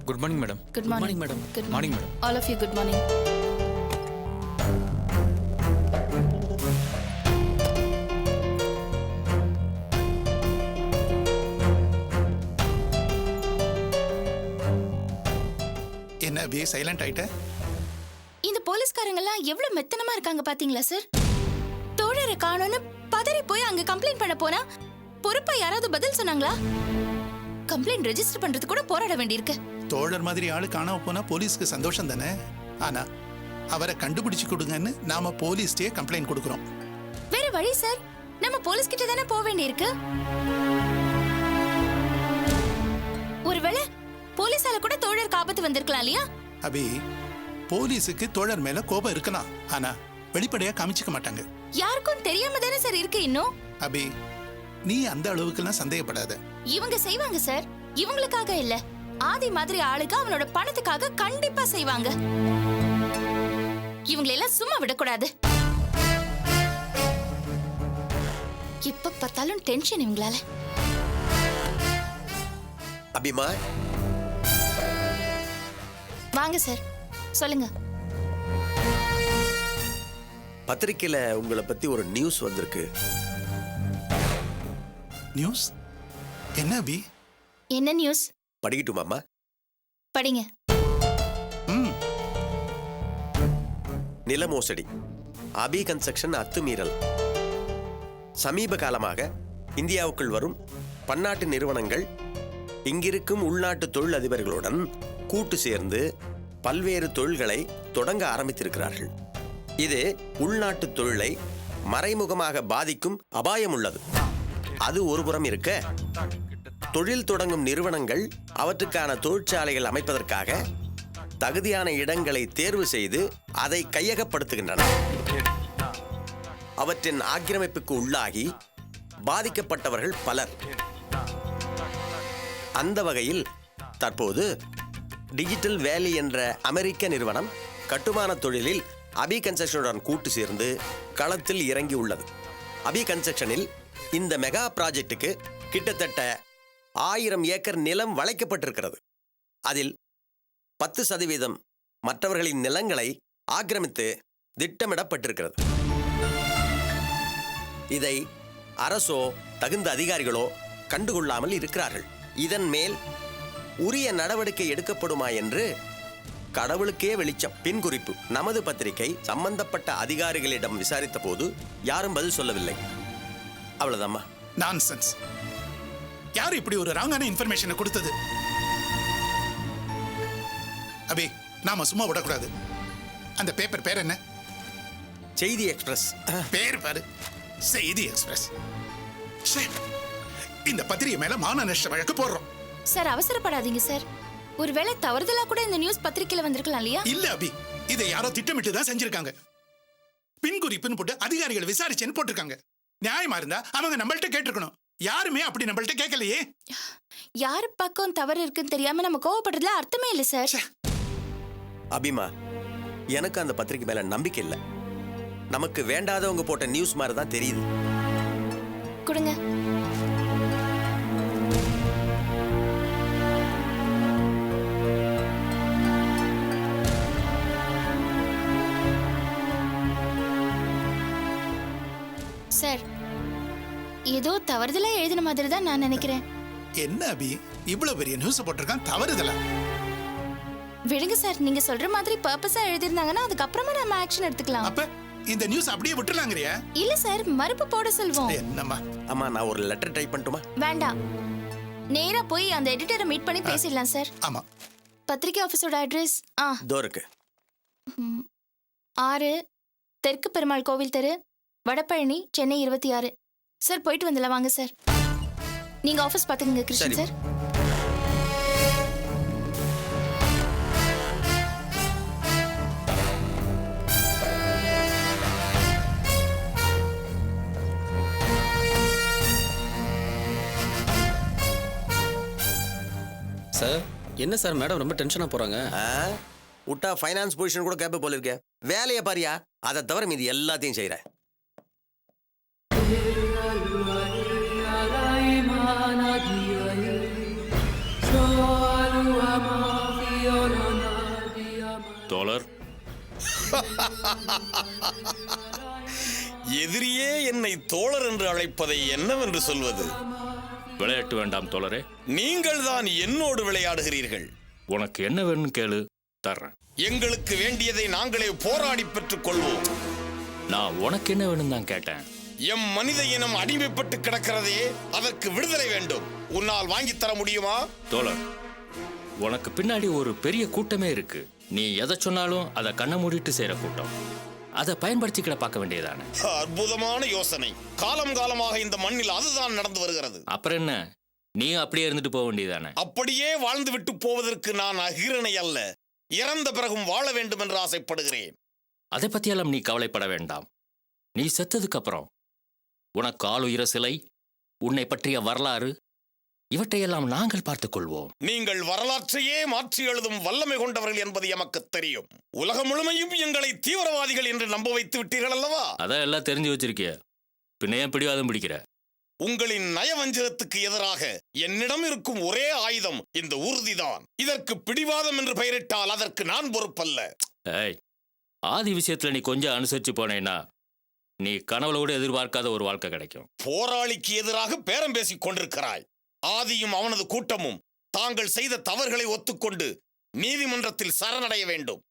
Good morning madam. Good morning, madam. Good morning madam. All of you, good morning. என்ன அபி silent ஆயிட்ட? இந்த போலீஸ்காரங்க எல்லாம் எவ்வளவு மெத்தனமா இருக்காங்க பாத்தீங்களா சார்? தோழரை காணோன்னு பதறி போய் அங்க கம்ப்ளைண்ட் பண்ண போனா பொறுப்பா யாராவது பதில் சொன்னாங்களா? கம்ப்ளைண்ட் ரெஜிஸ்டர் பண்றது கூட போராட வேண்டியிருக்கு. தோழர் மாதிரி ஆளு காணாம போனா போலீஸ்க்கு சந்தோஷம் தானே. ஆனா அவரை கண்டுபிடிச்சு கொடுங்கன்னு நாம போலீஸ்டே கம்ப்ளைண்ட் கொடுக்கறோம். வேற வழி சார், நம்ம போலீஸ் கிட்ட தானே போக வேண்டியிருக்கு. ஒருவேளை போலீஸால கூட தோழர் ஆபத்து வந்திருக்கலாம் இல்லையா? அபி, போலீஸுக்கு தோழர் மேல கோபம் இருக்கலாம், ஆனா வெளிப்படையா காமிச்சுக்க மாட்டாங்க. யாருக்கும் தெரியாம தானே சார் இருக்கு இன்னும். அபி, நீ அந்த அளவுக்குலாம் சந்தேகப்படாத. இவங்க செய்வாங்க சார், இவங்களுக்காக இல்ல, ஆதி மாதிரி ஆளுக்கு அவனோட பணத்துக்காக கண்டிப்பா செய்வாங்க. இவங்களை எல்லாம் சும்மா விடக்கூடாது. எப்ப பார்த்தாலும் டென்ஷன் இவங்களால. அபிமா, வாங்க சார், சொல்லுங்க. பத்திரிக்கையில உங்களை பத்தி ஒரு நியூஸ் வந்திருக்கு. நியூஸ் என்ன அபி? என்ன நியூஸ்? படிக்கட்டுமாமா? படிங்க. நில மோசடி, அபி கன்ஸ்ட்ரக்ஷன் அத்துமீறல். சமீப காலமாக இந்தியாவுக்குள் வரும் பன்னாட்டு நிறுவனங்கள் இங்கிருக்கும் உள்நாட்டு தொழில் அதிபர்களுடன் கூட்டு சேர்ந்து பல்வேறு தொழில்களை தொடங்க ஆரம்பித்திருக்கிறார்கள். இது உள்நாட்டு தொழிலை மறைமுகமாக பாதிக்கும் அபாயம் உள்ளது. அது ஒருபுறம் இருக்க, தொழில் தொடங்கும் நிறுவனங்கள் அவற்றுக்கான தொழிற்சாலைகள் அமைப்பதற்காக தகுதியான இடங்களை தேர்வு செய்து அதை கையகப்படுத்துகின்றன. அவற்றின் ஆக்கிரமிப்புக்கு உள்ளாகி பாதிக்கப்பட்டவர்கள் பலர். அந்த வகையில் தற்போது டிஜிட்டல் வேலி என்ற அமெரிக்க நிறுவனம் கட்டுமான தொழிலில் அபி கன்ஸ்ட்ரக்ஷனுடன் கூட்டு சேர்ந்து களத்தில் இறங்கி உள்ளது. அபி கன்ஸ்ட்ரக்ஷனில் இந்த மெகா ப்ராஜெக்டுக்கு கிட்டத்தட்ட 1000 ஏக்கர் நிலம் வளைக்கப்பட்டிருக்கிறது. அதில் 10% மற்றவர்களின் நிலங்களை ஆக்கிரமித்து திட்டமிடப்பட்டிருக்கிறது. இதை அரசோ தகுந்த அதிகாரிகளோ கண்டுகொள்ளாமல் இருக்கிறார்கள். இதன் மேல் உரிய நடவடிக்கை எடுக்கப்படுமா என்று கடவுளுக்கே வெளிச்சம். பின் குறிப்பு: நமது பத்திரிகை சம்பந்தப்பட்ட அதிகாரிகளிடம் விசாரித்த போது யாரும் பதில் சொல்லவில்லை. அவ்வளவுதாம்மா. நான்சென்ஸ். யார் இப்படி ஒரு ராங்கான இன்ஃபர்மேஷனை கொடுத்தது? அபி, நாம சும்மா விடக்கூடாது. அந்த பேப்பர் பேர் என்ன? செய்தி எக்ஸ்பிரஸ். பேர் பாரு, செய்தி எக்ஸ்பிரஸ். இந்த பத்திரிகை மேல மான நஷ்ட வழக்கு போடுறோம். சார், அவசரப்படாதீங்க சார். ஒருவேளை தவறுதலா கூட இந்த நியூஸ் பத்திரிக்கையில வந்திருக்கலாம் இல்லையா? இல்ல அபி, இதை யாரோ திட்டமிட்டு தான் செஞ்சிருக்காங்க. பின்குறிப்புன்னு போட்டு அதிகாரிகள் விசாரிச்சேன்னு போட்டிருக்காங்க. நியாயமா இருந்தா அவங்க நம்மள்ட்ட கேட்டிருக்கணும். யாருமே அப்படி நம்மள்ட்ட கேட்கலையே. யாரு பக்கம் தவறு இருக்குன்னு தெரியாம நம்ம கோவப்படுறதுல அர்த்தமே இல்ல சார். அபிமா, எனக்கு அந்த பத்திரிகை மேல நம்பிக்கை இல்லை. நமக்கு வேண்டாதவங்க போட்ட நியூஸ் மாதிரி தான் தெரியுது. கொடுங்க. சார், ஏதோ தவறுதலா எழுதின மாதிரி தான் நான் நினைக்கிறேன். என்ன அபி, இவ்வளவு பெரிய நியூஸ் போட்டிருக்கான், தவறுதலா? விடுங்க சார், நீங்க சொல்ற மாதிரி பர்பஸா எழுதிருந்தாங்கன்னா அதுக்கப்புறமா நம்ம ஆக்ஷன் எடுத்துக்கலாம். அப்ப இந்த நியூஸ் அப்படியே விட்டுலாங்கறியா? இல்ல சார், மறுப்பு போட சொல்வோம். என்னம்மா? அம்மா, நான் ஒரு லெட்டர் டைப் பண்ணட்டுமா? வேண்டாம், நேரா போய் அந்த எடிட்டரை மீட் பண்ணி பேசிடலாம் சார். ஆமா. பத்திரிகை ஆபீஸோட அட்ரஸ் இதோ இருக்கு. 6 தெற்கு பெருமாள் கோவில் தெரு, வடபழனி, சென்னை 26. சார், போயிட்டு வந்துடலாம் வாங்க சார். நீங்க ஆபீஸ் பாத்துக்கங்க கிருஷ்ணன் சார். சார், என்ன சார் மேடம் ரொம்ப டென்ஷனா போறாங்க? விட்டா ஃபைனான்ஸ் பொசிஷன் கூட கேட்ப போல இருக்க. வேலையை பாரியா, அதை தவிர மீதி எல்லாத்தையும் செய்யற. தோழர். எதிரியே என்னை தோழர் என்று அழைப்பதை என்னவென்று சொல்வது? விளையாட்டு வேண்டாம் தோழரே. நீங்கள் தான் என்னோடு விளையாடுகிறீர்கள். உனக்கு என்ன வேணும்னு கேளு, தர்றேன். எங்களுக்கு வேண்டியதை நாங்களே போராடி பெற்றுக் கொள்வோம். நான் உனக்கு என்ன வேணும் தான் கேட்டேன். எம் மனித இனம் அடிமைப்பட்டு கிடக்கிறதே, அதற்கு விடுதலை வேண்டும். உன்னால் வாங்கி தர முடியுமா? தோழர், உனக்கு பின்னாடி ஒரு பெரிய கூட்டமே இருக்கு. நீ எதை சொன்னாலும் அதை கண்ண மூடிட்டு செய்யற கூட்டம். அதை பயன்படுத்திக்கிட பார்க்க வேண்டியதானே. அற்புதமான யோசனை. காலம் காலமாக இந்த மண்ணில் அதுதான் நடந்து வருகிறது. அப்புறம் என்ன, நீ அப்படியே இருந்துட்டு போக வேண்டியதானே. அப்படியே வாழ்ந்து விட்டு போவதற்கு நான் அகிரணை அல்ல. இறந்த பிறகும் வாழ வேண்டும் என்று ஆசைப்படுகிறேன். அதை பத்தியெல்லாம் நீ கவலைப்பட வேண்டாம். நீ செத்ததுக்கு அப்புறம் உனக்கு ஆளுயிர சிலை, உன்னை பற்றிய வரலாறு, இவற்றையெல்லாம் நாங்கள் பார்த்துக் கொள்வோம். நீங்கள் வரலாற்றையே மாற்றி எழுதும் வல்லமை கொண்டவர்கள் என்பது எமக்கு தெரியும். உலகம் முழுமையும் எங்களை தீவிரவாதிகள் என்று நம்ப வைத்து விட்டீர்கள் அல்லவா? அதான் எல்லாம் தெரிஞ்சு வச்சிருக்கிய, பின்ன ஏன் பிடிவாதம் பிடிக்கிற? உங்களின் நயவஞ்சகத்துக்கு எதிராக என்னிடம் இருக்கும் ஒரே ஆயுதம் இந்த உறுதிதான். இதற்கு பிடிவாதம் என்று பெயரிட்டால் அதற்கு நான் பொறுப்பல்ல. ஏய், ஆதி விஷயத்துல நீ கொஞ்சம் அனுசரிச்சு போனேன்னா நீ கனவுல கூட எதிர்பார்க்காத ஒரு வாழ்க்கை கிடைக்கும். போராளிக்கு எதிராக பேரம் பேசிக் கொண்டிருக்கிறாய். ஆதியும் அவனது கூட்டமும் தாங்கள் செய்த தவறுகளை ஒத்துக்கொண்டு நீதிமன்றத்தில் சரணடைய வேண்டும்.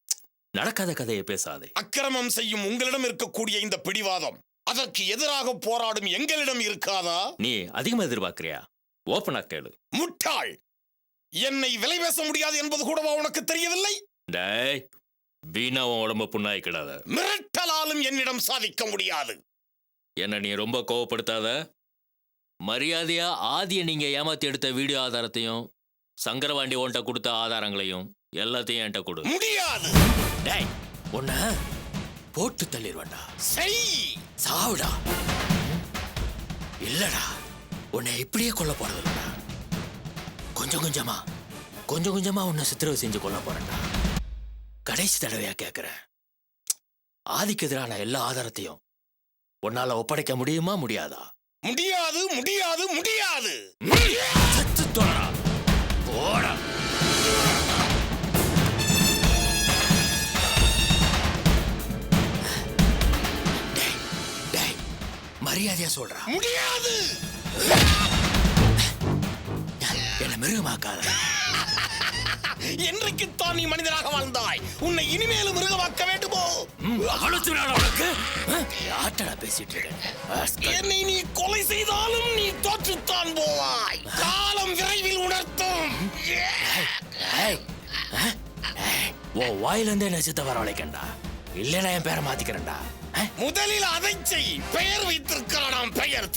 நடக்காத கதையை பேசாதே. அக்கிரமம் செய்யும் உங்களிடம் இருக்கக்கூடிய இந்த பிடிவாதம் அதற்கு எதிராக போராடும் எங்களிடம் இருக்காதா? நீ அதிகமா எதிர்பார்க்கிறியா? ஓப்பனா கேளு. முட்டாள்! என்னை விலை பேச முடியாது என்பது கூடவா உனக்கு தெரியவில்லை? டேய், வீணா உன் உடம்ப புண்ணாய்க்கிடாத. மிரட்டலாலும் என்னிடம் சாதிக்க முடியாது. என்ன நீ ரொம்ப கோவப்படுத்தாத. மரியாதையா ஆதிய நீங்க ஏமாத்தி எடுத்த வீடியோ ஆதாரத்தையும் சங்கரவாண்டி உன்கிட்ட கொடுத்த ஆதாரங்களையும் எல்லாத்தையும் என்கிட்ட கொடு. முடியாது. டேய், உன்ன போட்டு தள்ளிடுவேண்டா. செய். சாவுடா. இல்லடா, உன்னை இப்படியே கொல்ல போறதில்லடா. கொஞ்சம் கொஞ்சமா உன்னை சித்திரவை செஞ்சு கொல்ல போறேன்டா. கடைசி தடவையா கேட்கிறேன். ஆதிக்கு எதிரான எல்லா ஆதாரத்தையும் உன்னால ஒப்படைக்க முடியுமா முடியாதா? முடியாது முடியாது முடியாது. சத்து தோழரா, போடா. டேய், மரியாதையா சொல்றா. முடியாது. என்ன மிருகமாக்காத. என்றைக்குத்தான் நீ மனிதனாக வாழ்ந்தாய்? உன்னை இனிமேலும் மிருகமாக்க வேண்டுமோ? உனக்கு யார்டா பேசிட்டு இருக்க? என்னை நீ கொலை செய்தாலும் நீ தோற்றுத்தான் போவாய். காலம் விரைவில் உணர்த்தும். உன் வாயிலிருந்தே நெசத்தை வரவழைக்கண்டா, இல்லைன்னா என் பேரை மாத்திக்கிறேன்டா. முதலில் அதை செய். பெயர் வைத்திருக்கிறானாம், பெயர்.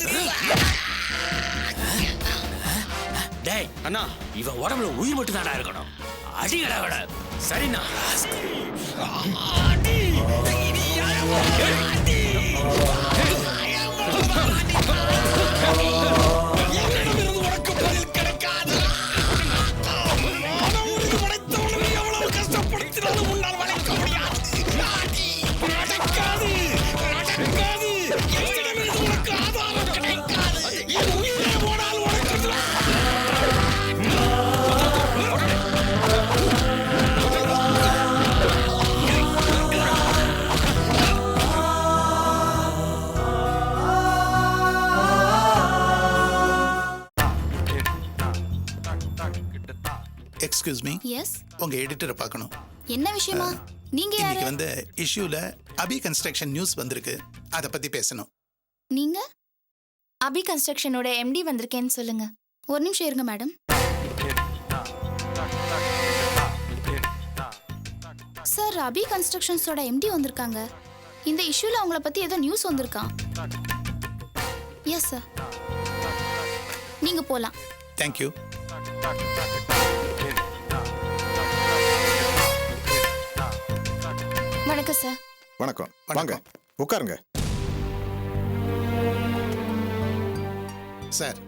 டேய் அண்ணா, இவன் உடம்புல உயிர் மட்டும் தானா இருக்கணும். அடிக்கடா விட. சரிண்ணா. உனக்கு பதில் கிடைக்காது. எவ்வளவு கஷ்டப்படுத்தினாலும் உன்னால் வளைக்க முடியாது. நடக்காது. என்னிடமிருந்து உனக்கு ஆதாரம் கிடைக்காது. என் உயிரே போனால் உனக்கு எக்ஸ்கியூஸ் மீ, எஸ், உங்க எடிட்டரை பார்க்கணும். என்ன விஷயமா? நீங்க யாரு? இன்னைக்கு வந்து இஷ்யூல அபி கன்ஸ்ட்ரக்ஷன் நியூஸ் வந்திருக்கு, அதை பத்தி பேசணும். நீங்க அபி கன்ஸ்ட்ரக்ஷனோட எம்டி வந்திருக்கேன்னு சொல்லுங்க. ஒரு நிமிஷம் இருங்க மேடம். சார், அபி கன்ஸ்ட்ரக்ஷன்ஸோட எம்டி வந்திருக்காங்க. இந்த இஷ்யூல அவங்கள பத்தி ஏதோ நியூஸ் வந்திருக்கான். எஸ் சார், நீங்க போலாம். தேங்க்யூ. வணக்கம் சார். வணக்கம். வாங்க உட்காருங்க. சார்,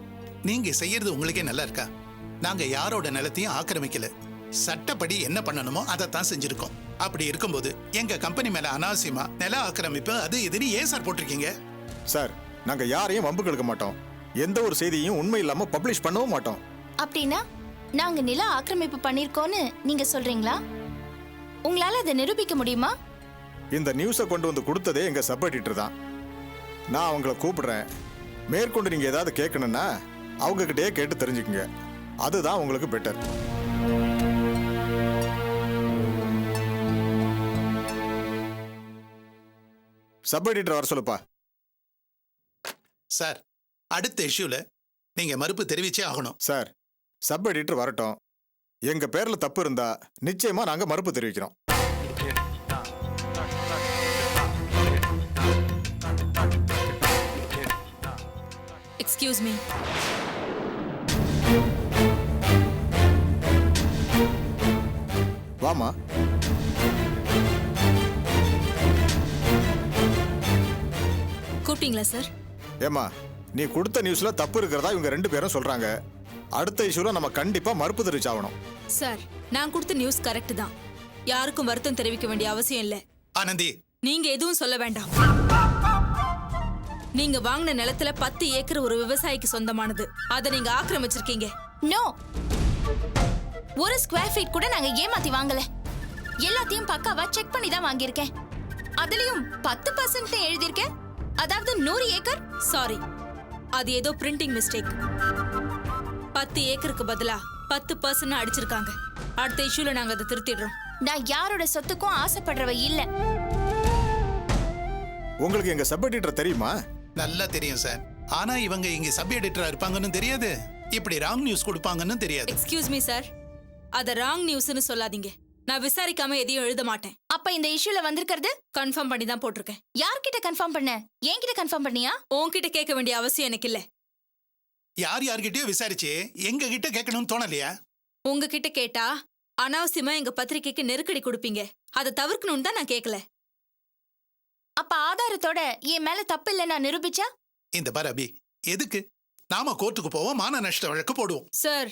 நீங்க செய்யறது உங்களுக்கே நல்லா இருக்கா? நாங்க யாரோட நிலத்தையும் ஆக்கிரமிக்கல. சட்டப்படி என்ன பண்ணணுமோ அதைத்தான் செஞ்சிருக்கோம். அப்படி இருக்கும்போது எங்க கம்பெனி மேல அனாவசியமா நில ஆக்கிரமிப்பு அது இதுன்னு ஏன் சார் போட்டிருக்கீங்க? சார், நாங்க யாரையும் வம்புக்கு எடுக்க மாட்டோம். எந்த ஒரு செய்தியும் உண்மை இல்லாம பப்ளிஷ் பண்ணவும் மாட்டோம். அப்படின்னா நாங்க நில ஆக்கிரமிப்பு பண்ணிருக்கோம்னு நீங்க சொல்றீங்களா? உங்களால அதை நிரூபிக்க முடியுமா? இந்த நியூஸை கொண்டு வந்து கொடுத்ததே எங்க சப் எடிட்டர் தான். நான் அவங்கள கூப்பிடுறேன். மேற்கொண்டு நீங்க ஏதாவது கேட்கணும்னா அவங்க கிட்டயே கேட்டு தெரிஞ்சுக்குங்க. அதுதான் உங்களுக்கு பெட்டர். சப் எடிட்டர் வர சொல்லுப்பா. சார், அடுத்த இஷ்யூல நீங்க மறுப்பு தெரிவிச்சே ஆகணும். சார், சப் எடிட்டர் வரட்டும். எங்க பேர்ல தப்பு இருந்தா நிச்சயமா நாங்க மறுப்பு தெரிவிக்கிறோம். Excuse me. வாமா. கூப்பிட்டீங்களா சார்? ஏமா, நீ கொடுத்த நியூஸ்ல தப்பு இருக்கிறதா இவங்க 2 பேரும் சொல்றாங்க. அடுத்த இஷ்யூல நம்ம கண்டிப்பா மறுப்பு தெரிவிச்சாகணும். சார், நான் கொடுத்த நியூஸ் கரெக்ட் தான். யாருக்கும் வருத்தம் தெரிவிக்க வேண்டிய அவசியம் இல்ல. ஆனந்தி, நீங்க எதுவும் சொல்ல வேண்டாம். நீங்க வாங்கின நிலத்துல 10 ஏக்கர் ஒரு விவசாயிக்கு சொந்தமானது. அதை நீங்க ஆக்கிரமிச்சிருக்கீங்க. நோ, ஒரு ஸ்கொயர் ஃபீட் கூட நாங்க ஏமாத்தி வாங்கல. எல்லாத்தையும் பக்காவா செக் பண்ணி தான் வாங்கியிருக்கேன். அதுலயும் 10% எழுதியிருக்கேன். அதாவது 100 ஏக்கர். சாரி, அது ஏதோ பிரிண்டிங் மிஸ்டேக். 10 ஏக்கருக்கு பதிலா 10% அடிச்சிருக்காங்க. அடுத்த இஷ்யூல நாங்க அதை திருத்திடுறோம். நான் யாரோட சொத்துக்கும் ஆசைப்படுறவ இல்ல. உங்களுக்கு எங்க சப் எடிட்டர் தெரியுமா? நல்லா தெரியும் சார். ஆனா இவங்க இங்க சப் எடிட்டரா இருப்பாங்கன்னு தெரியாது. இப்படி ராங் நியூஸ் கொடுப்பாங்கன்னு தெரியாது. எக்ஸ்கியூஸ் மீ சார், அத ராங் நியூஸ்னு சொல்லாதீங்க. நான் விசாரிக்காம எதையும் எழுத மாட்டேன். அப்ப இந்த இஷ்யூல வந்திருக்கிறது கன்ஃபார்ம் பண்ணி தான் போட்டிருக்கேன். யார்கிட்ட கன்ஃபார்ம் பண்ண? என்கிட்ட கன்ஃபார்ம் பண்ணியா? உன்கிட்ட கேட்க வேண்டிய அவசியம் எனக்கு இல்ல. யார்கிட்டயோ விசாரிச்சு எங்க கிட்ட கேட்கணும்னு தோணலையா? உங்ககிட்ட கேட்டா அனாவசியமா எங்க பத்திரிக்கைக்கு நெருக்கடி கொடுப்பீங்க. அதை தவிர்க்கணும்னு தான் நான் கேட்கல. அப்ப ஆதாரத்தோட என் மேல தப்பு இல்ல நான் நிரூபிச்சா? இந்த பாரு அபி, எதுக்கு நாம கோர்ட்டுக்கு போவோம், மான நஷ்ட வழக்கு போடுவோம். சார்,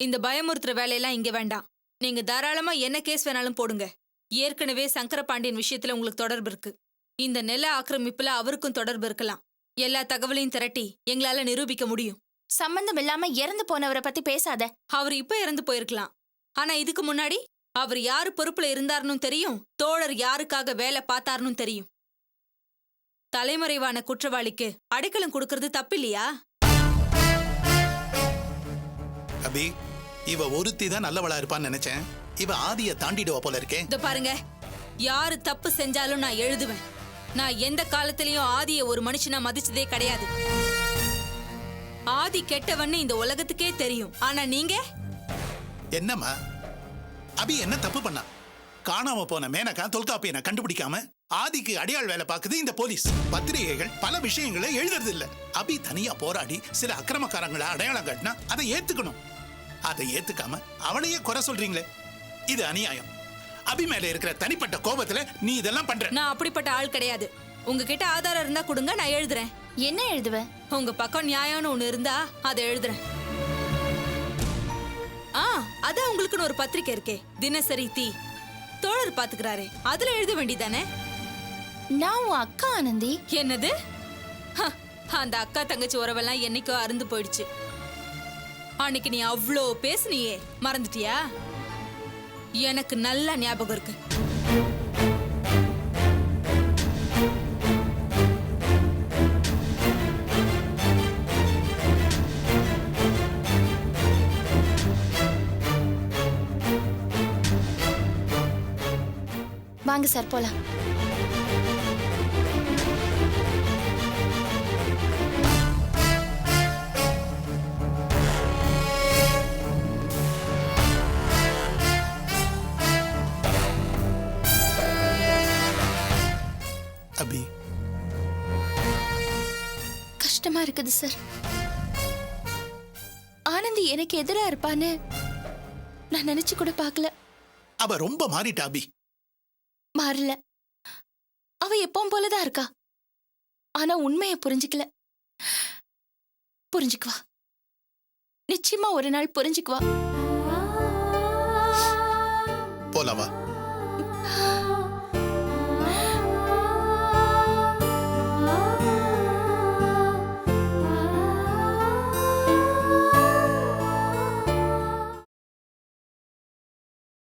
இந்த பயமுறுத்துற வேலையெல்லாம் இங்க வேண்டாம். நீங்க தாராளமா என்ன கேஸ் வேணாலும் போடுங்க. ஏற்கனவே சங்கரபாண்டியன் விஷயத்துல உங்களுக்கு தொடர்பு இருக்கு. இந்த நில ஆக்கிரமிப்புல அவருக்கும் தொடர்பு இருக்கலாம். எல்லா தகவலையும் திரட்டி எங்களால நிரூபிக்க முடியும். சம்பந்தம் இல்லாம இறந்து போனவரை பத்தி பேசாத. அவர் இப்ப இறந்து போயிருக்கலாம். ஆனா இதுக்கு முன்னாடி அவர் யாரு பொறுப்புல இருந்தாருன்னு தெரியும். தோழர் யாருக்காக வேலை பார்த்தாருன்னு தெரியும். தலைமறைவான குற்றவாளிக்கு அடைக்கலம் கொடுக்கறது தப்பில்லையா? அபி, இவ ஒருத்தி தான் நல்லவளா இருப்பான்னு நினைச்சேன். இவ ஆதிய தாண்டிடுவா போல இருக்கே. இத பாருங்க, யாரு தப்பு செஞ்சாலும் நான் எழுதுவேன். நான் எந்த காலத்திலயும் ஆதிய ஒரு மனுஷனா மதிச்சதே கிடையாது. ஆதி கெட்டவன்னு இந்த உலகத்துக்கே தெரியும். ஆனா நீங்க என்னம்மா அபி என்ன தப்பு பண்ணா? காணாம போன மேனகா தொல்காப்பியனை கண்டுபிடிக்காம ஆதிக்கு அடியாள் வேலை பார்க்குது இந்த போலீஸ். பத்திரிகைகள் பல விஷயங்களை எழுதுறது இல்ல. அபி தனியா போராடி சில அக்கிரமக்காரங்களை அடையாளம் காட்டினா அதை ஏத்துக்கணும். அதை ஏத்துக்காம அவளையே குறை சொல்றீங்களே, இது அநியாயம். அபி மேல இருக்கிற தனிப்பட்ட கோபத்துல நீ இதெல்லாம் பண்ற. நான் அப்படிப்பட்ட ஆள் கிடையாது. உங்ககிட்ட ஆதாரம் இருந்தா கொடுங்க, நான் எழுதுறேன். என்ன எழுதுவ? உங்க பக்கம் நியாயம்னு ஒண்ணு இருந்தா அதை எழுதுறேன். அதான் உங்களுக்குன்னு ஒரு பத்திரிக்கை இருக்கே, தினசரி தீ. தோழர் பாத்துக்கிறாரே, அதுல எழுத வேண்டியதானே? நான் உன் அக்கா ஆனந்தி. என்னது? அந்த அக்கா தங்கச்சி உறவெல்லாம் என்னைக்கோ அருந்து போயிடுச்சு. அன்னைக்கு நீ அவ்வளோ பேசுனியே, மறந்துட்டியா? எனக்கு நல்ல ஞாபகம் இருக்கு. வாங்க சார் போலாம். அபி, கஷ்டமா இருக்குது சார். ஆனந்தி எனக்கு எதிரா இருப்பான்னு நான் நினைச்சு கூட பார்க்கல. அவ ரொம்ப மாறிட்டா அபி. மாறல, அவ எப்பவும் போலதான் இருக்கா. ஆனா உண்மைய புரிஞ்சுக்கல. புரிஞ்சுக்குவா, நிச்சயமா ஒரு நாள் புரிஞ்சுக்குவா. போலாவா?